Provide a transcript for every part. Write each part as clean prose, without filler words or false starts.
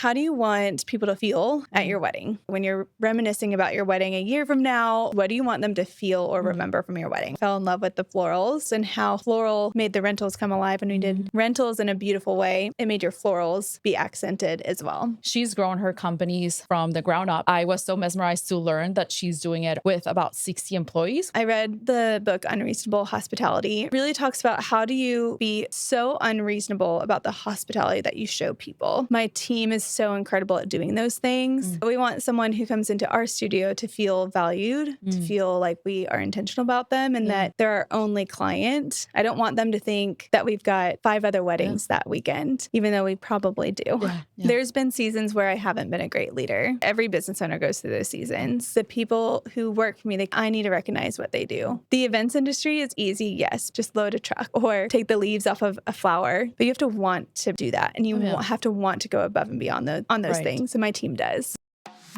How do you want people to feel at your wedding? When you're reminiscing about your wedding a year from now, what do you want them to feel or remember from your wedding? I fell in love with the florals and how Floral made the rentals come alive. And we did rentals in a beautiful way. It made your florals be accented as well. She's grown her companies from the ground up. I was so mesmerized to learn that she's doing it with about 60 employees. I read the book Unreasonable Hospitality. It really talks about how do you be so unreasonable about the hospitality that you show people. My team is so incredible at doing those things. We want someone who comes into our studio to feel valued, to feel like we are intentional about them and that they're our only client. I don't want them to think that we've got 5 other weddings that weekend, even though we probably do. There's been seasons where I haven't been a great leader. Every business owner goes through those seasons. The people who work for me, I need to recognize what they do. The events industry is easy, yes, just load a truck or take the leaves off of a flower, but you have to want to do that and you have to want to go above and beyond on those things, and my team does.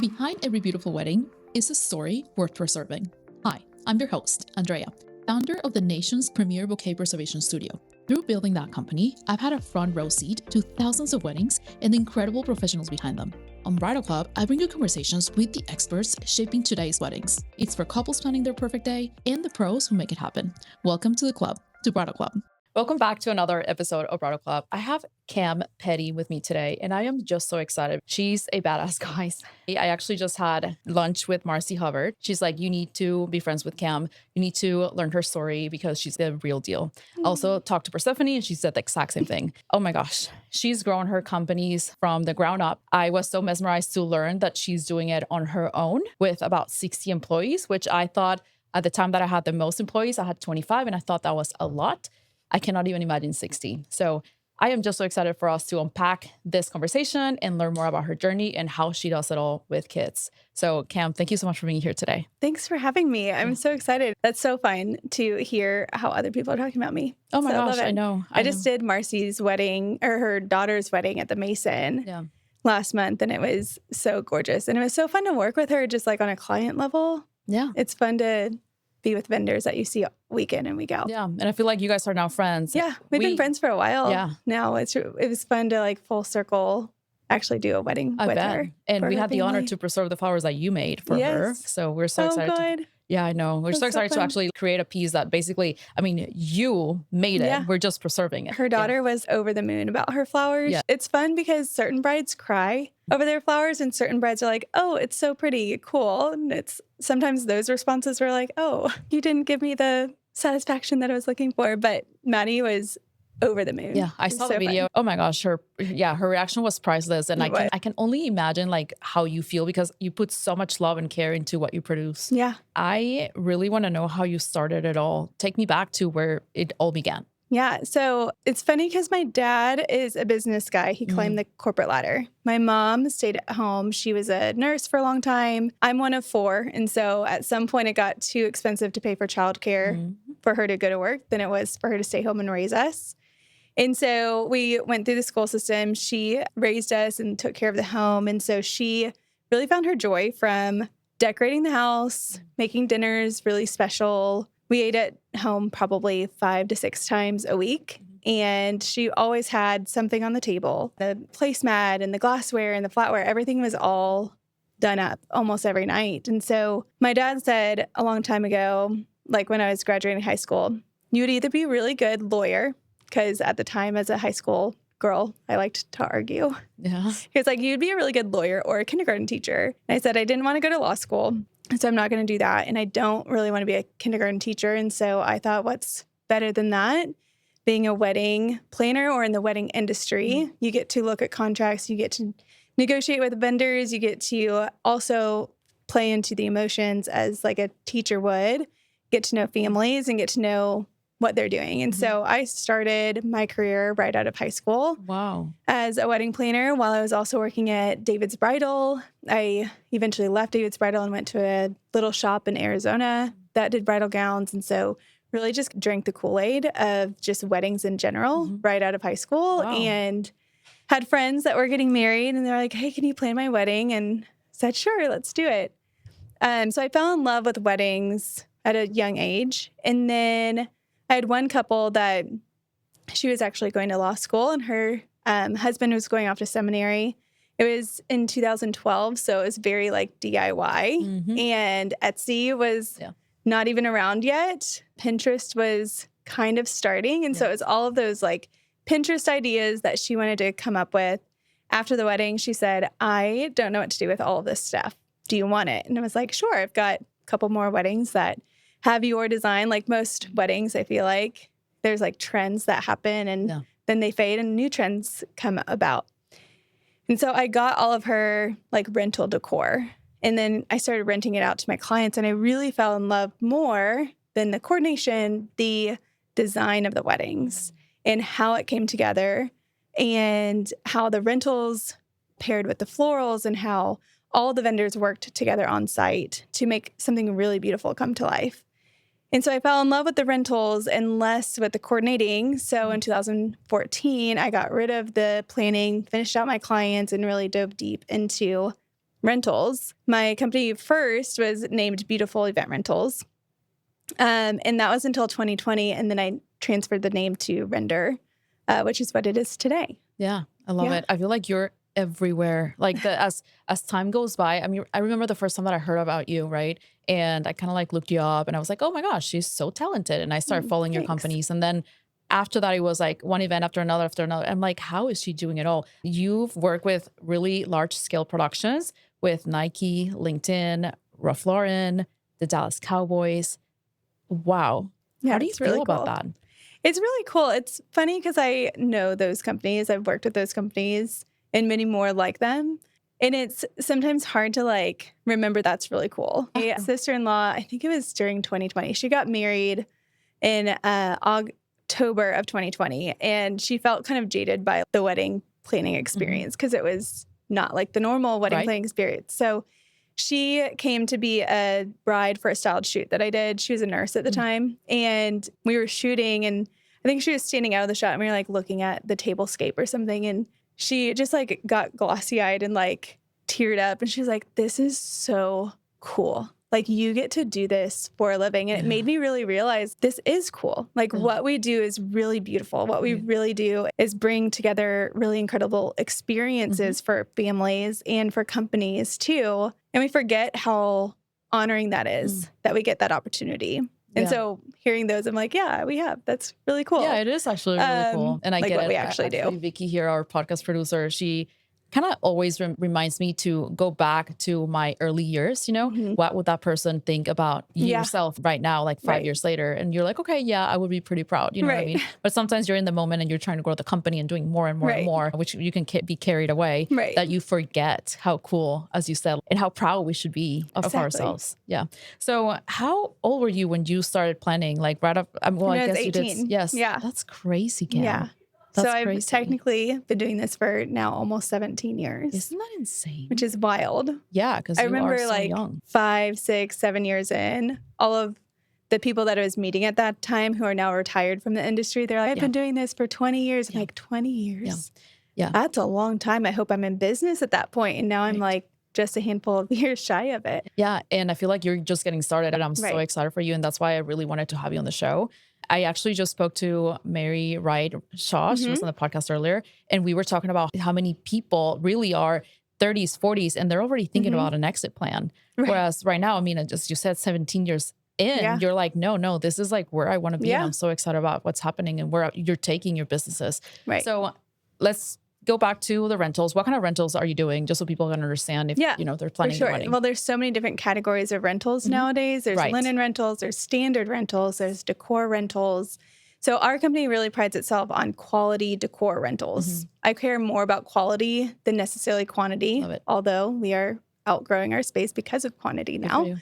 Behind every beautiful wedding is a story worth preserving. Hi, I'm your host, Andrea, founder of the nation's premier bouquet preservation studio. Through building that company, I've had a front row seat to thousands of weddings and the incredible professionals behind them. On Bridal Club, I bring you conversations with the experts shaping today's weddings. It's for couples planning their perfect day and the pros who make it happen. Welcome to the club, to Bridal Club. Welcome back to another episode of Bridal Club. I have Cam Petty with me today, and I am just so excited. She's a badass, guys. I actually just had lunch with Marcy Hubbard. She's like, you need to be friends with Cam. You need to learn her story because she's the real deal. Also talked to Persephone, and she said the exact same thing. Oh my gosh. She's grown her companies from the ground up. I was so mesmerized to learn that she's doing it on her own with about 60 employees, which I thought at the time that I had the most employees, I had 25, and I thought that was a lot. I cannot even imagine 60. So I am just so excited for us to unpack this conversation and learn more about her journey and how she does it all with kids. So Cam, thank you so much for being here today. Thanks for having me. I'm so excited. That's so fun to hear how other people are talking about me. Oh my gosh, I know. I just did Marcy's wedding, or her daughter's wedding at the Mason last month, and it was so gorgeous. And it was so fun to work with her just like on a client level. Yeah. It's fun to be with vendors that you see week in and week out. Yeah. And I feel like you guys are now friends. Yeah. We've been friends for a while. Yeah. Now it was fun to like full circle actually do a wedding with her. And we had the honor to preserve the flowers that you made for her. So we're so excited. Yeah, I know. We're so excited to actually create a piece that basically, I mean, you made it. We're just preserving it. Her daughter was over the moon about her flowers. Yeah. It's fun because certain brides cry over their flowers and certain brides are like, oh, it's so pretty, cool. And it's sometimes those responses were like, oh, you didn't give me the satisfaction that I was looking for. But Maddie was over the moon. Yeah, I saw the video. Fun. Oh my gosh, her reaction was priceless. And I can only imagine like how you feel because you put so much love and care into what you produce. Yeah. I really want to know how you started it all. Take me back to where it all began. Yeah. So it's funny because my dad is a business guy. He climbed the corporate ladder. My mom stayed at home. She was a nurse for a long time. I'm one of 4. And so at some point it got too expensive to pay for childcare for her to go to work than it was for her to stay home and raise us. And so we went through the school system. She raised us and took care of the home. And so she really found her joy from decorating the house, making dinners really special. We ate at home probably 5 to 6 times a week. And she always had something on the table. The placemat and the glassware and the flatware, everything was all done up almost every night. And so my dad said a long time ago, like when I was graduating high school, you would either be a really good lawyer, because at the time as a high school girl, I liked to argue. Yeah. He was like, you'd be a really good lawyer or a kindergarten teacher. And I said, I didn't want to go to law school, so I'm not going to do that. And I don't really want to be a kindergarten teacher. And so I thought, what's better than that? Being a wedding planner or in the wedding industry, you get to look at contracts, you get to negotiate with vendors, you get to also play into the emotions as like a teacher would, get to know families and get to know what they're doing. And so I started my career right out of high school. Wow. As a wedding planner while I was also working at David's Bridal. I eventually left David's Bridal and went to a little shop in Arizona that did bridal gowns. And so really just drank the Kool-Aid of just weddings in general right out of high school. Wow. And had friends that were getting married and they're like, hey, can you plan my wedding? And said, sure, let's do it. So I fell in love with weddings at a young age. And then I had one couple that she was actually going to law school and her husband was going off to seminary. It was in 2012, so it was very like DIY. And Etsy was not even around yet. Pinterest was kind of starting. And so it was all of those like Pinterest ideas that she wanted to come up with. After the wedding, she said, I don't know what to do with all of this stuff. Do you want it? And I was like, sure. I've got a couple more weddings that have your design. Like most weddings, I feel like there's like trends that happen and then they fade and new trends come about. And so I got all of her like rental decor, and then I started renting it out to my clients, and I really fell in love more than the coordination, the design of the weddings and how it came together and how the rentals paired with the florals and how all the vendors worked together on site to make something really beautiful come to life. And so I fell in love with the rentals and less with the coordinating. So in 2014, I got rid of the planning, finished out my clients, and really dove deep into rentals. My company first was named Beautiful Event Rentals. And that was until 2020. And then I transferred the name to Render, which is what it is today. Yeah, I love it. I feel like you're everywhere. Like as time goes by, I mean, I remember the first time that I heard about you, right? And I kind of like looked you up and I was like, oh my gosh, she's so talented. And I started following your companies. And then after that, it was like one event after another after another. I'm like, how is she doing it all? You've worked with really large scale productions with Nike, LinkedIn, Ralph Lauren, the Dallas Cowboys. Wow. Yeah, How do you feel about that? It's really cool. It's funny because I know those companies. I've worked with those companies and many more like them. And it's sometimes hard to like remember that's really cool. My sister-in-law, I think it was during 2020, she got married in October of 2020. And she felt kind of jaded by the wedding planning experience because it was not like the normal wedding planning experience. So she came to be a bride for a styled shoot that I did. She was a nurse at the time. And we were shooting, and I think she was standing out of the shot, and we were like looking at the tablescape or something. And she just like got glossy-eyed and like teared up. And she was like, this is so cool. Like, you get to do this for a living. And it made me really realize this is cool. Like, what we do is really beautiful. What we really do is bring together really incredible experiences for families and for companies too. And we forget how honoring that is, that we get that opportunity. And so hearing those, I'm like, yeah, we have. That's really cool. Yeah, it is actually really cool. And I like get what it. we actually do. Vicky here, our podcast producer, she kind of always reminds me to go back to my early years. You know, what would that person think about yourself right now, like 5 years later? And you're like, okay, yeah, I would be pretty proud. You know what I mean? But sometimes you're in the moment and you're trying to grow the company and doing more and more and more, which you can be carried away, that you forget how cool, as you said, and how proud we should be of ourselves. Yeah. So how old were you when you started planning? Like right up, well, I guess 18. you did. Yes. Yeah. That's crazy, Cam. Yeah. That's so I've crazy. technically been doing this for now almost 17 years. Isn't that insane? Which is wild. Yeah, because I you remember are so like young. 5, 6, 7 years in, all of the people that I was meeting at that time who are now retired from the industry, they're like, I've been doing this for 20 years. I'm like, 20 years? Yeah. That's a long time. I hope I'm in business at that point. And now I'm like just a handful of years shy of it. Yeah. And I feel like you're just getting started, and I'm so excited for you. And that's why I really wanted to have you on the show. I actually just spoke to Mary Wright Shaw. She was on the podcast earlier, and we were talking about how many people really are 30s, 40s, and they're already thinking about an exit plan. Whereas right now, I mean, just you said 17 years in, you're like, no, this is like where I want to be. And I'm so excited about what's happening and where you're taking your businesses. So let's go back to the rentals. What kind of rentals are you doing? Just so people can understand if, you know, they're planning a wedding. Well, there's so many different categories of rentals nowadays. There's linen rentals, there's standard rentals, there's decor rentals. So our company really prides itself on quality decor rentals. I care more about quality than necessarily quantity, although we are outgrowing our space because of quantity now.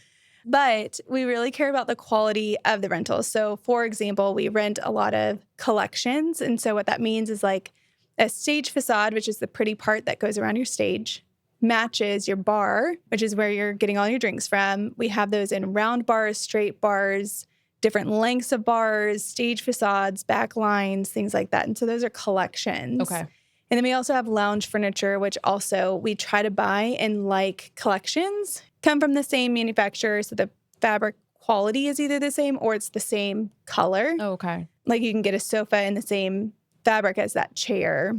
But we really care about the quality of the rentals. So for example, we rent a lot of collections. And so what that means is like a stage facade, which is the pretty part that goes around your stage, matches your bar, which is where you're getting all your drinks from. We have those in round bars, straight bars, different lengths of bars, stage facades, back lines, things like that. And so those are collections. Okay. And then we also have lounge furniture, which also we try to buy in like collections, come from the same manufacturer. So the fabric quality is either the same or it's the same color. Oh, okay. Like you can get a sofa in the same fabric as that chair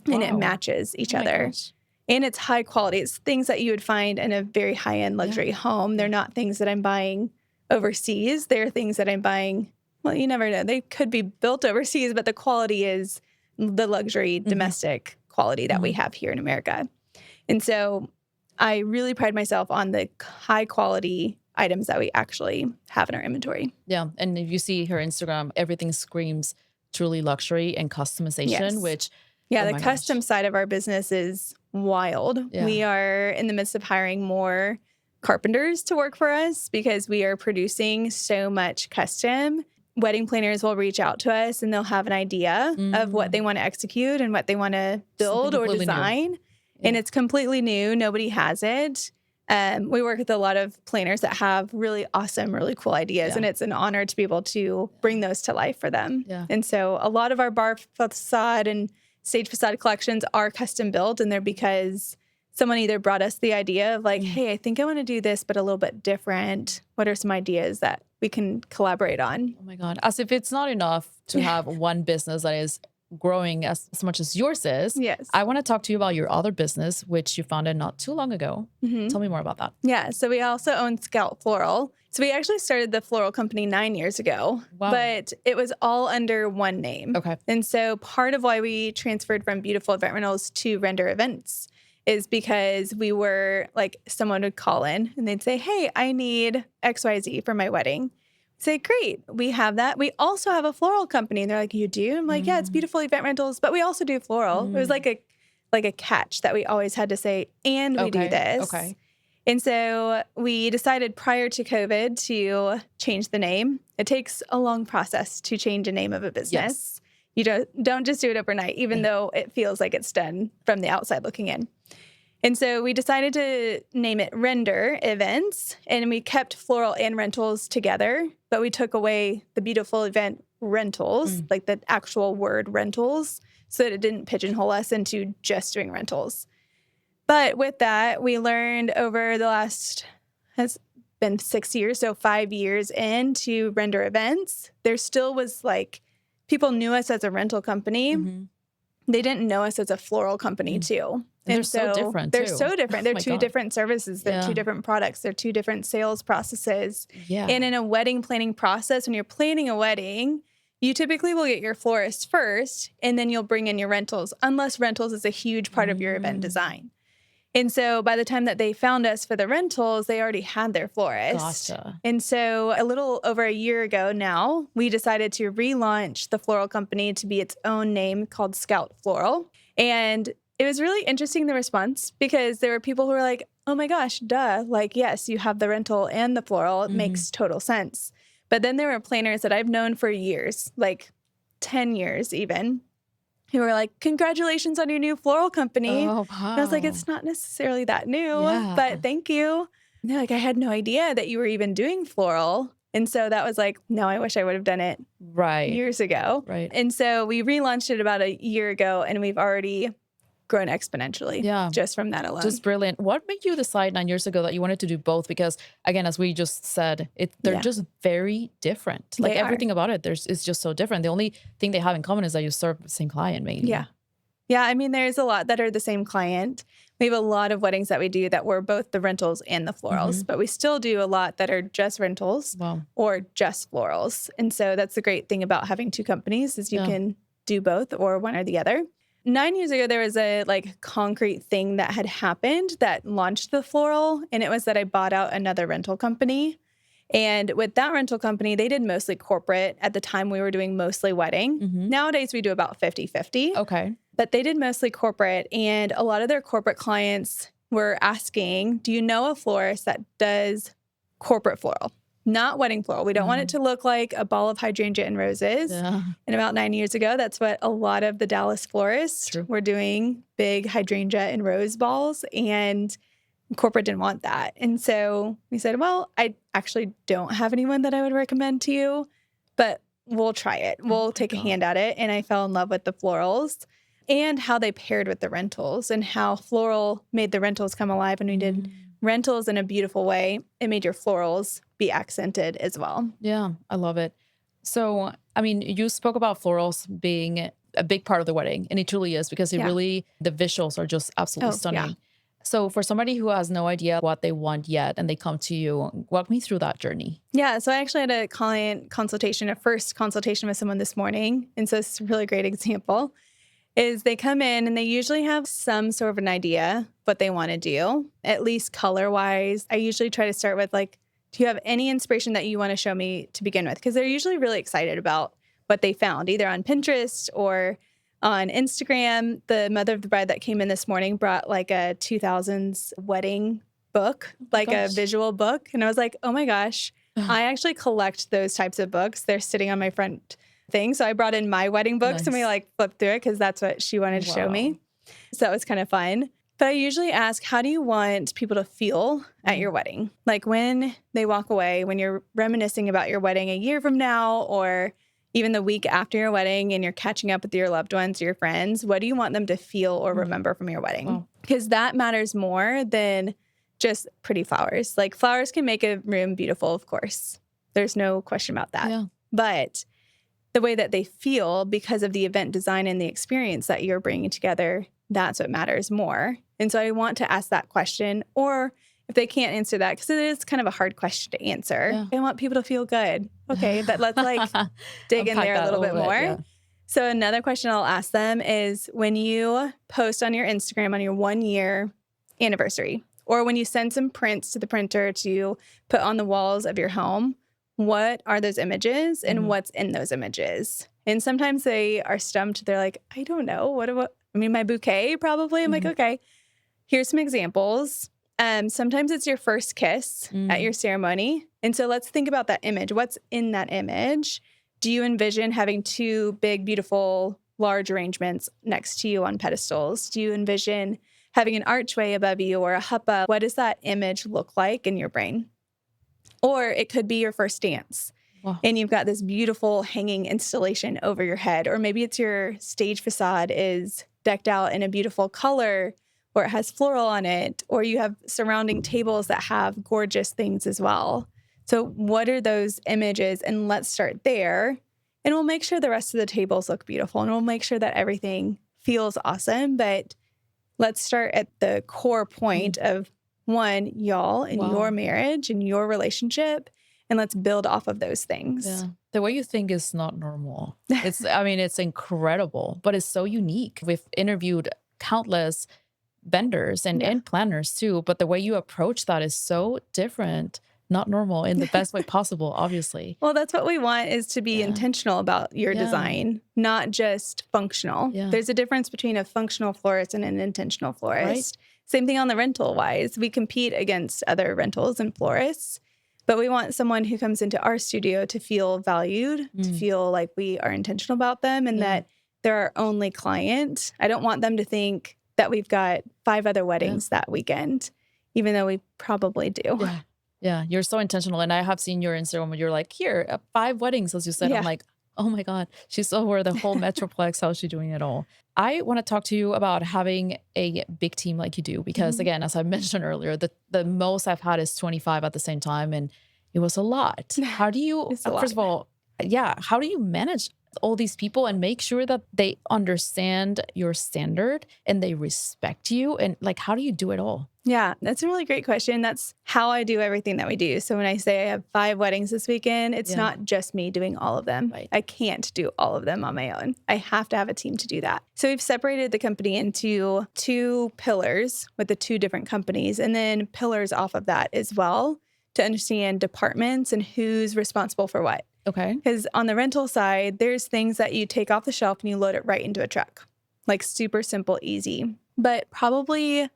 and it matches each other. Gosh. And it's high quality. It's things that you would find in a very high-end luxury home. They're not things that I'm buying overseas. They're things that I'm buying, well, you never know. They could be built overseas, but the quality is the luxury domestic quality that we have here in America. And so I really pride myself on the high quality items that we actually have in our inventory. Yeah. And if you see her Instagram, everything screams truly luxury and customization, which, yeah, oh the my custom gosh. side of our business is wild. Yeah. We are in the midst of hiring more carpenters to work for us because we are producing so much custom. Wedding planners will reach out to us and they'll have an idea of what they want to execute and what they want to build or design. And it's completely new. Nobody has it. We work with a lot of planners that have really awesome, really cool ideas. And it's an honor to be able to bring those to life for them. Yeah. And so a lot of our bar facade and stage facade collections are custom built. And they're because someone either brought us the idea of like, hey, I think I want to do this, but a little bit different. What are some ideas that we can collaborate on? Oh my God. As if it's not enough to have one business that is growing as much as yours is. Yes. I want to talk to you about your other business, which you founded not too long ago. Tell me more about that. Yeah. So we also own Scout Floral. So we actually started the floral company 9 years ago, but it was all under one name. Okay. And so part of why we transferred from Beautiful Event Rentals to Render Events is because we were like, someone would call in and they'd say, hey, I need XYZ for my wedding. Say, great, we have that. We also have a floral company. And they're like, you do? I'm like, yeah, it's Beautiful Event Rentals, but we also do floral. It was like a catch that we always had to say, and we do this. Okay. And so we decided prior to COVID to change the name. It takes a long process to change a name of a business. You don't just do it overnight, even though it feels like it's done from the outside looking in. And so we decided to name it Render Events, and we kept floral and rentals together, but we took away the Beautiful Event Rentals, like the actual word rentals, so that it didn't pigeonhole us into just doing rentals. But with that, we learned over the last, has been 6 years, so 5 years into Render Events, there still was like, people knew us as a rental company. They didn't know us as a floral company too. And they're so different, They're too. so different. They're Oh my two God. different services. They're two different products. They're two different sales processes. Yeah. And in a wedding planning process, when you're planning a wedding, you typically will get your florist first, and then you'll bring in your rentals, unless rentals is a huge part of your event design. And so by the time that they found us for the rentals, they already had their florist. Gotcha. And so a little over a year ago now, we decided to relaunch the floral company to be its own name called Scout Floral. And it was really interesting, the response, because there were people who were like, oh my gosh, duh. Like, yes, you have the rental and the floral. It makes total sense. But then there were planners that I've known for years, like 10 years even, who were like, congratulations on your new floral company. Oh, wow. And I was like, it's not necessarily that new, Yeah. but thank you. And they're like, I had no idea that you were even doing floral. And so that was like, no, I wish I would have done it years ago. Right. And so we relaunched it about a year ago, and we've already grown exponentially just from that alone. Just brilliant. What made you decide 9 years ago that you wanted to do both? Because again, as we just said, they're just very different. Like everything about it, is just so different. The only thing they have in common is that you serve the same client, maybe. Yeah. Yeah. I mean, there's a lot that are the same client. We have a lot of weddings that we do that were both the rentals and the florals, but we still do a lot that are just rentals or just florals. And so that's the great thing about having two companies is you can do both or one or the other. 9 years ago, there was a like concrete thing that had happened that launched the floral, and it was that I bought out another rental company. And with that rental company, they did mostly corporate. At the time, we were doing mostly wedding. Nowadays, we do about 50-50. Okay. But they did mostly corporate, and a lot of their corporate clients were asking, do you know a florist that does corporate floral? Not wedding floral. We don't want it to look like a ball of hydrangea and roses. Yeah. And about 9 years ago, that's what a lot of the Dallas florists were doing, big hydrangea and rose balls, and corporate didn't want that. And so we said, well, I actually don't have anyone that I would recommend to you, but we'll try it. We'll take a hand at it. And I fell in love with the florals and how they paired with the rentals and how floral made the rentals come alive. And we did rentals in a beautiful way. It made your florals be accented as well. Yeah, I love it. So, I mean, you spoke about florals being a big part of the wedding. And it truly is, because Yeah. the visuals are just absolutely Oh, stunning. yeah. So for somebody who has no idea what they want yet and they come to you, walk me through that journey. Yeah. So I actually had a client consultation, a first consultation with someone this morning. And so it's a really great example is they come in and they usually have some sort of an idea what they want to do, at least color wise. I usually try to start with like, do you have any inspiration that you want to show me to begin with? Because they're usually really excited about what they found, either on Pinterest or on Instagram. The mother of the bride that came in this morning brought like a 2000s wedding book, like a visual book. And I was like, oh my gosh, I actually collect those types of books. They're sitting on my front thing. So I brought in my wedding books and we like flipped through it because that's what she wanted to show me. So it was kind of fun. But I usually ask, how do you want people to feel at your wedding? Like when they walk away, when you're reminiscing about your wedding a year from now, or even the week after your wedding and you're catching up with your loved ones, your friends, what do you want them to feel or remember from your wedding? Because that matters more than just pretty flowers. Like flowers can make a room beautiful, of course. There's no question about that. Yeah. But the way that they feel because of the event design and the experience that you're bringing together, that's what matters more. And so I want to ask that question, or if they can't answer that, because it is kind of a hard question to answer. I want people to feel good. Okay, but let's like dig in there a little bit more. Yeah. So another question I'll ask them is when you post on your Instagram on your 1 year anniversary, or when you send some prints to the printer to put on the walls of your home, what are those images and what's in those images? And sometimes they are stumped. They're like, I don't know. I mean, my bouquet probably. I'm like, okay, here's some examples. Sometimes it's your first kiss at your ceremony. And so let's think about that image. What's in that image? Do you envision having two big, beautiful, large arrangements next to you on pedestals? Do you envision having an archway above you or a huppah? What does that image look like in your brain? Or it could be your first dance. And you've got this beautiful hanging installation over your head. Or maybe it's your stage facade is decked out in a beautiful color, or it has floral on it, or you have surrounding tables that have gorgeous things as well. So what are those images? And let's start there. And we'll make sure the rest of the tables look beautiful. And we'll make sure that everything feels awesome. But let's start at the core point of one, y'all and your marriage and your relationship. And let's build off of those things. Yeah. The way you think is not normal. It's incredible, but it's so unique. We've interviewed countless vendors and planners too, but the way you approach that is so different, not normal in the best way possible, obviously. Well, that's what we want, is to be intentional about your design, not just functional. There's a difference between a functional florist and an intentional florist. Same thing on the rental wise. We compete against other rentals and florists, but we want someone who comes into our studio to feel valued, to feel like we are intentional about them and that they're our only client. I don't want them to think that we've got 5 other weddings that weekend, even though we probably do. Yeah, you're so intentional. And I have seen your Instagram where you're like, here, 5 weddings, as you said. I'm like, oh my God, she's over the whole Metroplex. How's she doing it all? I want to talk to you about having a big team like you do, because again, as I mentioned earlier, the most I've had is 25 at the same time. And it was a lot. How do you, first of all, how do you manage all these people and make sure that they understand your standard and they respect you? And like, how do you do it all? Yeah, that's a really great question. That's how I do everything that we do. So when I say I have 5 weddings this weekend, it's not just me doing all of them. I can't do all of them on my own. I have to have a team to do that. So we've separated the company into 2 pillars with the 2 different companies, and then pillars off of that as well to understand departments and who's responsible for what. Okay. Because on the rental side, there's things that you take off the shelf and you load it right into a truck. Like super simple, easy. But probably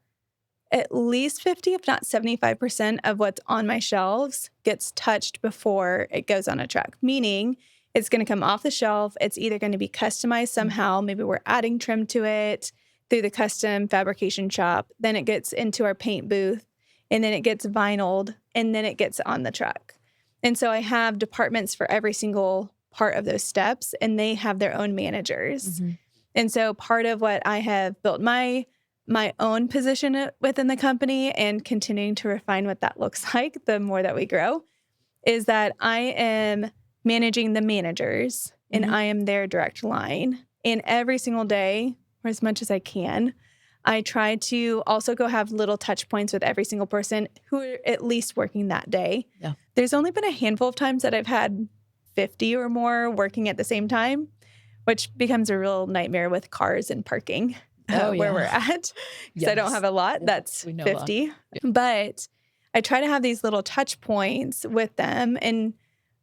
at least 50, if not 75% of what's on my shelves gets touched before it goes on a truck. Meaning it's going to come off the shelf. It's either going to be customized somehow. Maybe we're adding trim to it through the custom fabrication shop. Then it gets into our paint booth, and then it gets vinyled, and then it gets on the truck. And so I have departments for every single part of those steps, and they have their own managers. And so part of what I have built my own position within the company and continuing to refine what that looks like the more that we grow is that I am managing the managers and I am their direct line. And every single day, or as much as I can, I try to also go have little touch points with every single person who are at least working that day. Yeah. There's only been a handful of times that I've had 50 or more working at the same time, which becomes a real nightmare with cars and parking where we're at. Because I don't have a lot. Yeah, That's we know 50. that. Yeah. But I try to have these little touch points with them. And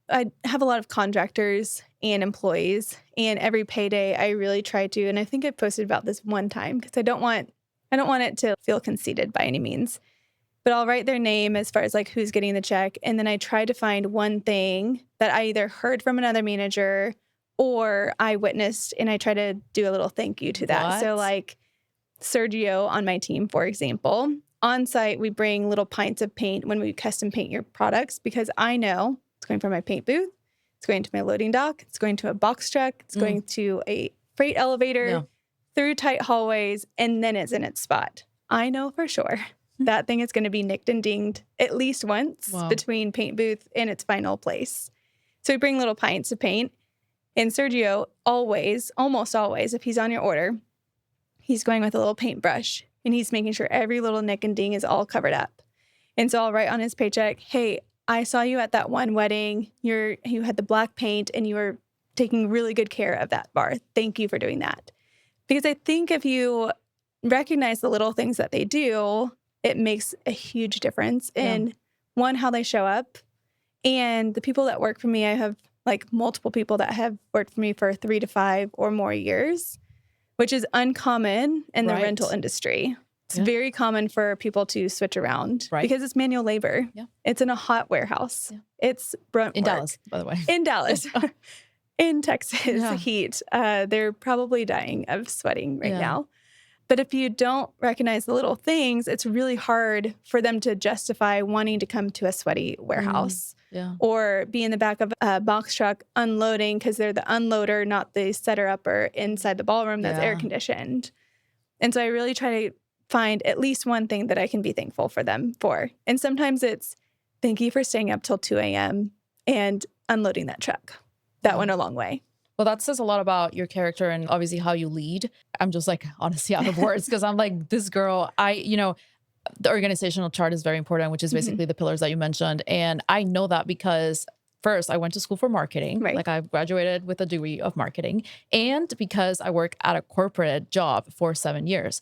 I have a lot of contractors and employees, and every payday I really try to, and I think I posted about this one time because I don't want it to feel conceited by any means, but I'll write their name as far as like who's getting the check. And then I try to find one thing that I either heard from another manager or I witnessed, and I try to do a little thank you to that. So What? like Sergio on my team, for example, on site, we bring little pints of paint when we custom paint your products because I know it's going from my paint booth, it's going to my loading dock, it's going to a box truck, it's going to a freight elevator, through tight hallways, and then it's in its spot. I know for sure that thing is going to be nicked and dinged at least once between paint booth and its final place. So we bring little pints of paint, and Sergio always, almost always, if he's on your order, he's going with a little paintbrush, and he's making sure every little nick and ding is all covered up. And so I'll write on his paycheck, hey, I saw you at that one wedding. You had the black paint and you were taking really good care of that bar. Thank you for doing that. Because I think if you recognize the little things that they do, it makes a huge difference in one, how they show up. And the people that work for me, I have like multiple people that have worked for me for 3 to 5 or more years, which is uncommon in the rental industry. It's very common for people to switch around because it's manual labor. Yeah. It's in a hot warehouse. Yeah. It's brunt in work. Dallas, by the way. In Dallas. In Texas heat. They're probably dying of sweating right now. But if you don't recognize the little things, it's really hard for them to justify wanting to come to a sweaty warehouse or be in the back of a box truck unloading because they're the unloader, not the setter-upper inside the ballroom that's air conditioned. And so I really try to find at least one thing that I can be thankful for them for. And sometimes it's thank you for staying up till 2 a.m. and unloading that truck. That went a long way. Well, that says a lot about your character and obviously how you lead. I'm just like honestly out of words because I'm like, this girl, the organizational chart is very important, which is basically the pillars that you mentioned. And I know that because first I went to school for marketing. Like I graduated with a degree of marketing, and because I work at a corporate job for 7 years.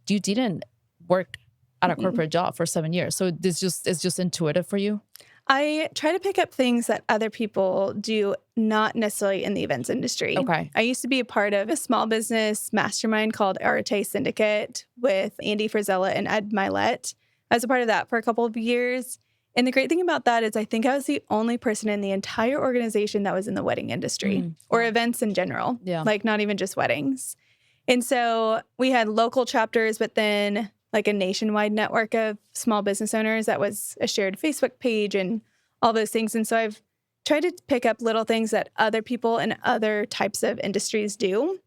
You didn't work at a corporate job for 7 years. So it's just intuitive for you? I try to pick up things that other people do, not necessarily in the events industry. Okay. I used to be a part of a small business mastermind called Arte Syndicate with Andy Frizella and Ed Milet. I was a part of that for a couple of years. And the great thing about that is I think I was the only person in the entire organization that was in the wedding industry or events in general, like not even just weddings. And so we had local chapters, but then like a nationwide network of small business owners that was a shared Facebook page and all those things. And so I've tried to pick up little things that other people in other types of industries do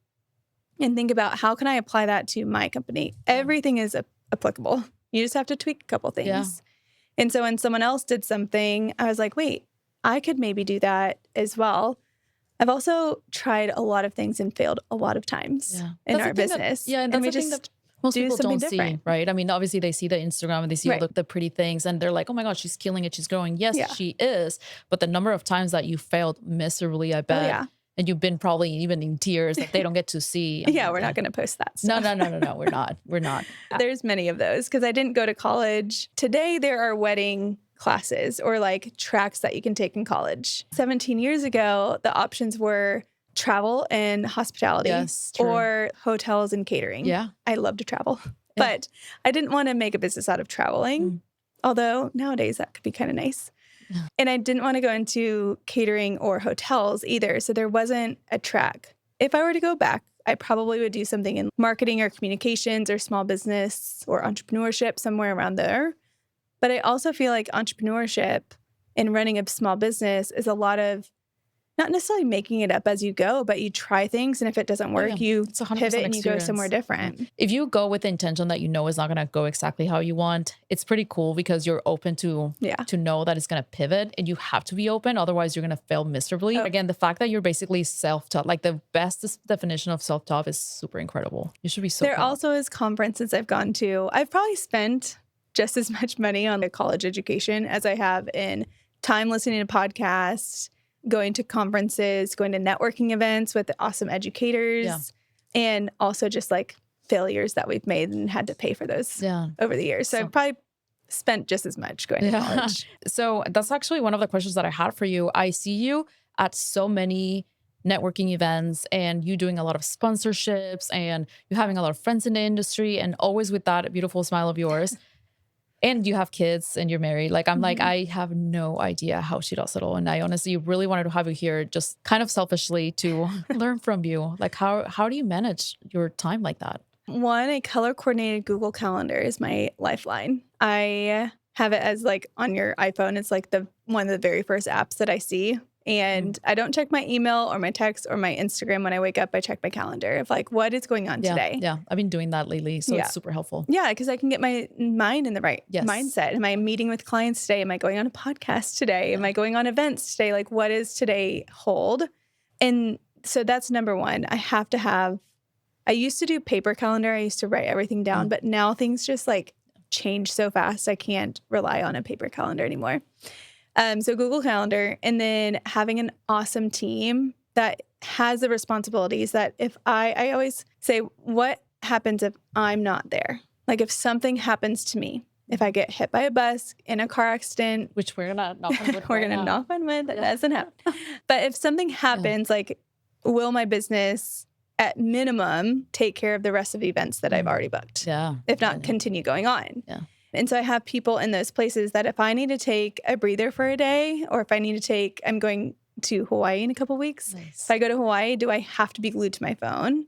and think about how can I apply that to my company? Everything is applicable. You just have to tweak a couple things. Yeah. And so when someone else did something, I was like, wait, I could maybe do that as well. I've also tried a lot of things and failed a lot of times in our business. And that's the thing that most people don't see, right? I mean, obviously they see the Instagram and they see all the pretty things and they're like, oh my God, she's killing it. She's growing. Yes, she is. But the number of times that you failed miserably, I bet. And you've been probably even in tears that they don't get to see. We're not going to post that stuff. No. We're not. There's many of those because I didn't go to college. Today, there are wedding classes or like tracks that you can take in college. 17 years ago, the options were travel and hospitality or hotels and catering. Yeah. I love to travel, but I didn't want to make a business out of traveling. Although nowadays that could be kind of nice. And I didn't want to go into catering or hotels either. So there wasn't a track. If I were to go back, I probably would do something in marketing or communications or small business or entrepreneurship, somewhere around there. But I also feel like entrepreneurship and running a small business is a lot of not necessarily making it up as you go, but you try things. And if it doesn't work, you It's 100% pivot and you go somewhere experience. different. If you go with the intention that you know is not going to go exactly how you want, it's pretty cool because you're open to know that it's going to pivot, and you have to be open. Otherwise, you're going to fail miserably. Again, the fact that you're basically self-taught, like the best definition of self-taught is super incredible. You should be so There proud. also is conferences I've gone to. I've probably spent just as much money on a college education as I have in time listening to podcasts, going to conferences, going to networking events with awesome educators, and also just like failures that we've made and had to pay for those over the years. So I've probably spent just as much going to college. So that's actually one of the questions that I had for you. I see you at so many networking events and you doing a lot of sponsorships and you having a lot of friends in the industry and always with that beautiful smile of yours. And you have kids and you're married. Like, I'm like, I have no idea how she does it all. And I honestly really wanted to have you here just kind of selfishly to learn from you. Like, how do you manage your time like that? One, a color coordinated Google Calendar is my lifeline. I have it as like on your iPhone. It's like one of the very first apps that I see. And I don't check my email or my text or my Instagram when I wake up. I check my calendar of like, what is going on today? Yeah, I've been doing that lately. So it's super helpful. Yeah, because I can get my mind in the right mindset. Am I meeting with clients today? Am I going on a podcast today? Am I going on events today? Like, what does today hold? And so that's number one. I used to do paper calendar. I used to write everything down, but now things just like change so fast. I can't rely on a paper calendar anymore. So Google Calendar, and then having an awesome team that has the responsibilities that if I always say, what happens if I'm not there? Like if something happens to me, if I get hit by a bus in a car accident, which we're gonna knock on wood. We're gonna knock on wood that doesn't happen. But if something happens, like will my business at minimum take care of the rest of the events that I've already booked? Yeah. If not, continue going on. Yeah. And so I have people in those places that if I need to take a breather for a day, or if I need to I'm going to Hawaii in a couple weeks. Nice. If I go to Hawaii, do I have to be glued to my phone?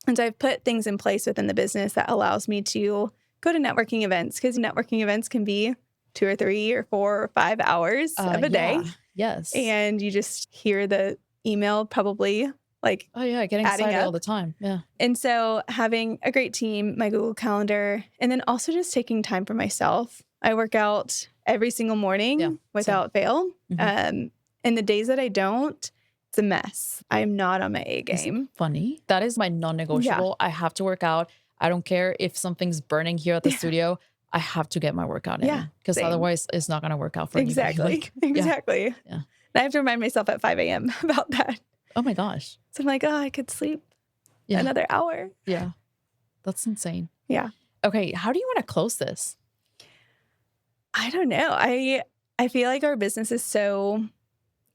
And so I've put things in place within the business that allows me to go to networking events, because networking events can be 2 or 3 or 4 or 5 hours of a day. Yes. And you just hear the email probably like, getting excited all the time. Yeah. And so having a great team, my Google Calendar, and then also just taking time for myself. I work out every single morning without fail. And the days that I don't, it's a mess. I am not on my A game. Funny. That is my non-negotiable. I have to work out. I don't care if something's burning here at the studio. I have to get my workout in. Because otherwise it's not going to work out for anybody. Like, exactly. Yeah. And I have to remind myself at 5 a.m. about that. Oh my gosh. So I'm like, I could sleep another hour. Yeah. That's insane. Yeah. Okay. How do you want to close this? I don't know. I feel like our business is so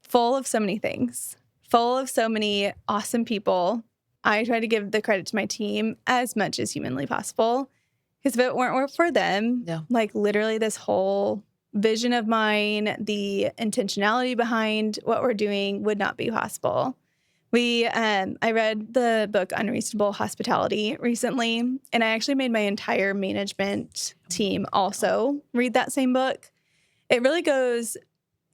full of so many things, full of so many awesome people. I try to give the credit to my team as much as humanly possible. Because if it weren't for them, like literally this whole vision of mine, the intentionality behind what we're doing would not be possible. I read the book Unreasonable Hospitality recently, and I actually made my entire management team also read that same book. It really goes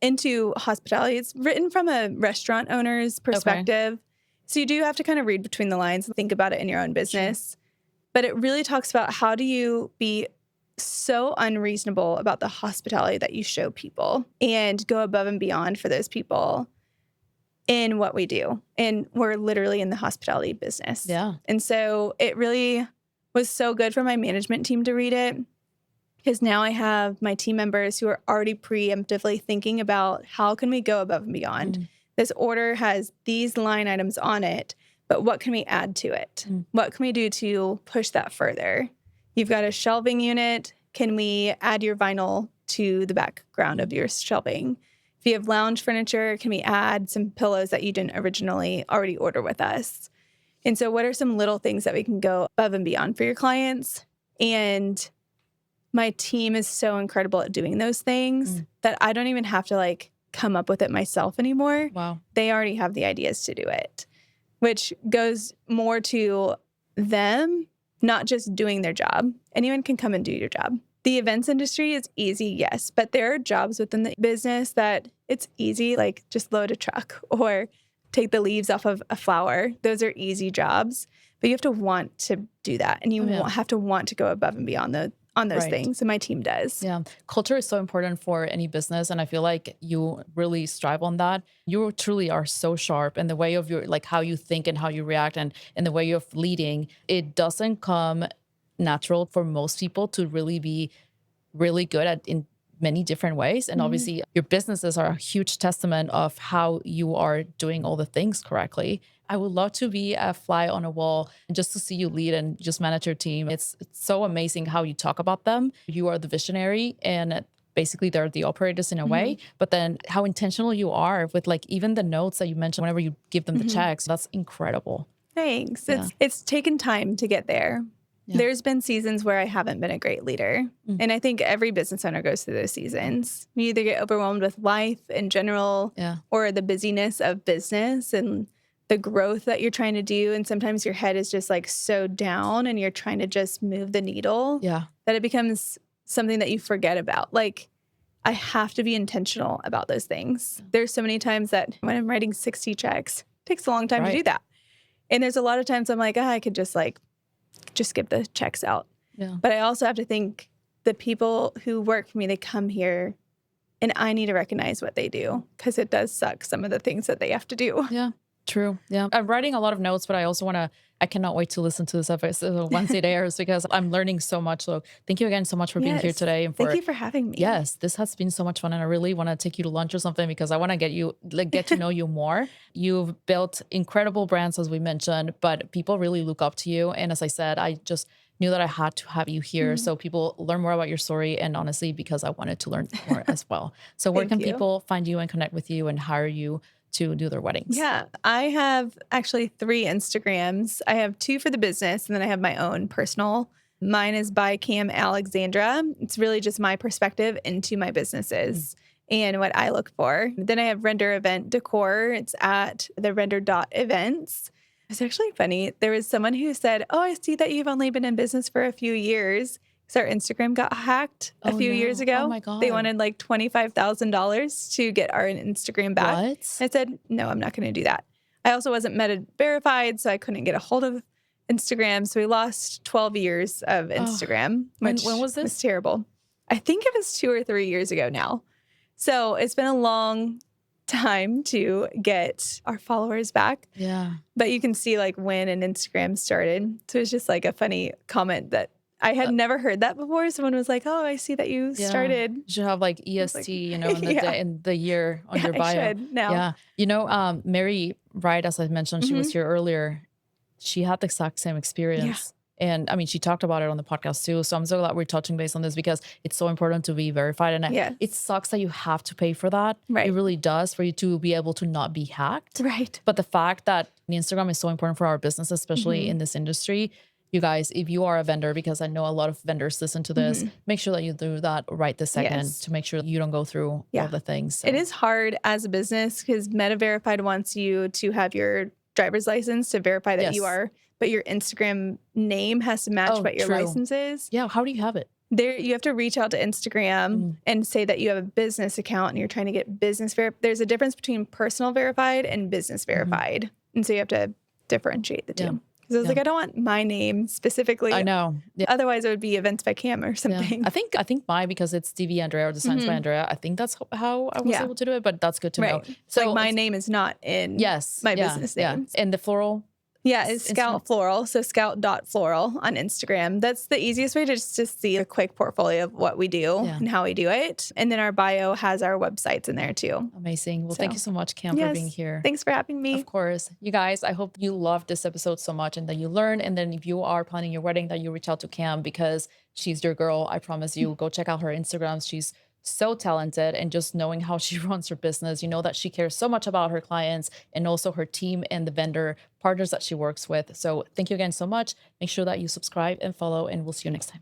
into hospitality. It's written from a restaurant owner's perspective. Okay. So you do have to kind of read between the lines and think about it in your own business. Sure. But it really talks about how do you be so unreasonable about the hospitality that you show people and go above and beyond for those people in what we do. And we're literally in the hospitality business. Yeah. And so it really was so good for my management team to read it, because now I have my team members who are already preemptively thinking about how can we go above and beyond. This order has these line items on it, but what can we add to it? What can we do to push that further? You've got a shelving unit. Can we add your vinyl to the background of your shelving? If you have lounge furniture, can we add some pillows that you didn't originally already order with us? And so what are some little things that we can go above and beyond for your clients? And my team is so incredible at doing those things that I don't even have to come up with it myself anymore. Wow. They already have the ideas to do it, which goes more to them not just doing their job. Anyone can come and do your job. The events industry is easy, yes, but there are jobs within the business that it's easy, like just load a truck or take the leaves off of a flower. Those are easy jobs, but you have to want to do that, and you have to want to go above and beyond on those things, and my team does. Yeah. Culture is so important for any business, and I feel like you really strive on that. You truly are so sharp in the way of your, like how you think and how you react, and in the way of leading. It doesn't come natural for most people to really be really good at in many different ways. And obviously your businesses are a huge testament of how you are doing all the things correctly. I would love to be a fly on a wall and just to see you lead and just manage your team. It's so amazing how you talk about them. You are the visionary, and basically they're the operators in a way, but then how intentional you are with like even the notes that you mentioned whenever you give them the checks. That's incredible. Thanks. It's taken time to get there. Yeah. There's been seasons where I haven't been a great leader. And I think every business owner goes through those seasons. You either get overwhelmed with life in general or the busyness of business and the growth that you're trying to do. And sometimes your head is just like so down and you're trying to just move the needle that it becomes something that you forget about. Like, I have to be intentional about those things. There's so many times that when I'm writing 60 checks, it takes a long time to do that. And there's a lot of times I'm like, I could just get the checks out. But I also have to think the people who work for me, they come here and I need to recognize what they do because it does suck, some of the things that they have to do. Yeah, true. Yeah. I'm writing a lot of notes, but I cannot wait to listen to this episode once it airs because I'm learning so much. So thank you again so much for being here today. And thank you for having me. Yes, this has been so much fun. And I really want to take you to lunch or something because I want to get to know you more. You've built incredible brands, as we mentioned, but people really look up to you. And as I said, I just knew that I had to have you here so people learn more about your story. And honestly, because I wanted to learn more as well. So where can people find you and connect with you and hire you to do their weddings? Yeah, I have actually 3 Instagrams. I have 2 for the business, and then I have my own personal. Mine is by Cam Alexandra. It's really just my perspective into my businesses and what I look for. Then I have Render Event Decor. It's at therender.events. It's actually funny. There was someone who said, I see that you've only been in business for a few years. So our Instagram got hacked a few years ago. Oh my God. They wanted like $25,000 to get our Instagram back. What? I said, no, I'm not going to do that. I also wasn't Meta verified, so I couldn't get a hold of Instagram. So we lost 12 years of Instagram. When was this? Was terrible. I think it was 2 or 3 years ago now. So it's been a long time to get our followers back. Yeah. But you can see like when an Instagram started. So it's just like a funny comment that I had never heard that before. Someone was like, I see that you started. You should have like EST, in the year on your bio. I should now. Yeah. Mary Wright, as I mentioned, she was here earlier. She had the exact same experience. And I mean, she talked about it on the podcast too. So I'm so glad we're touching base on this because it's so important to be verified. And it sucks that you have to pay for that. Right. It really does, for you to be able to not be hacked. Right. But the fact that Instagram is so important for our business, especially in this industry, you guys, if you are a vendor, because I know a lot of vendors listen to this, make sure that you do that right this second to make sure you don't go through all the things. So. It is hard as a business because Meta Verified wants you to have your driver's license to verify that you are, but your Instagram name has to match what your license is. Yeah. How do you have it? There, you have to reach out to Instagram and say that you have a business account and you're trying to get business verified. There's a difference between personal verified and business verified. And so you have to differentiate the two. Yeah. Because I was like, I don't want my name specifically. I know. Yeah. Otherwise, it would be Events by Cam or something. Yeah. I think because it's DV Andrea or Designs by Andrea, I think that's how I was able to do it. But that's good to know. So like my name is not in my business name. And the Floral. Yeah, it's Scout Floral. So scout.floral on Instagram. That's the easiest way to just see a quick portfolio of what we do and how we do it. And then our bio has our websites in there too. Amazing. Well, thank you so much, Cam, for being here. Thanks for having me. Of course. You guys, I hope you loved this episode so much and that you learn. And then if you are planning your wedding, that you reach out to Cam because she's your girl. I promise you. Go check out her Instagrams. She's so talented, and just knowing how she runs her business, you know that she cares so much about her clients and also her team and the vendor partners that she works with. So thank you again so much. Make sure that you subscribe and follow, and we'll see you next time.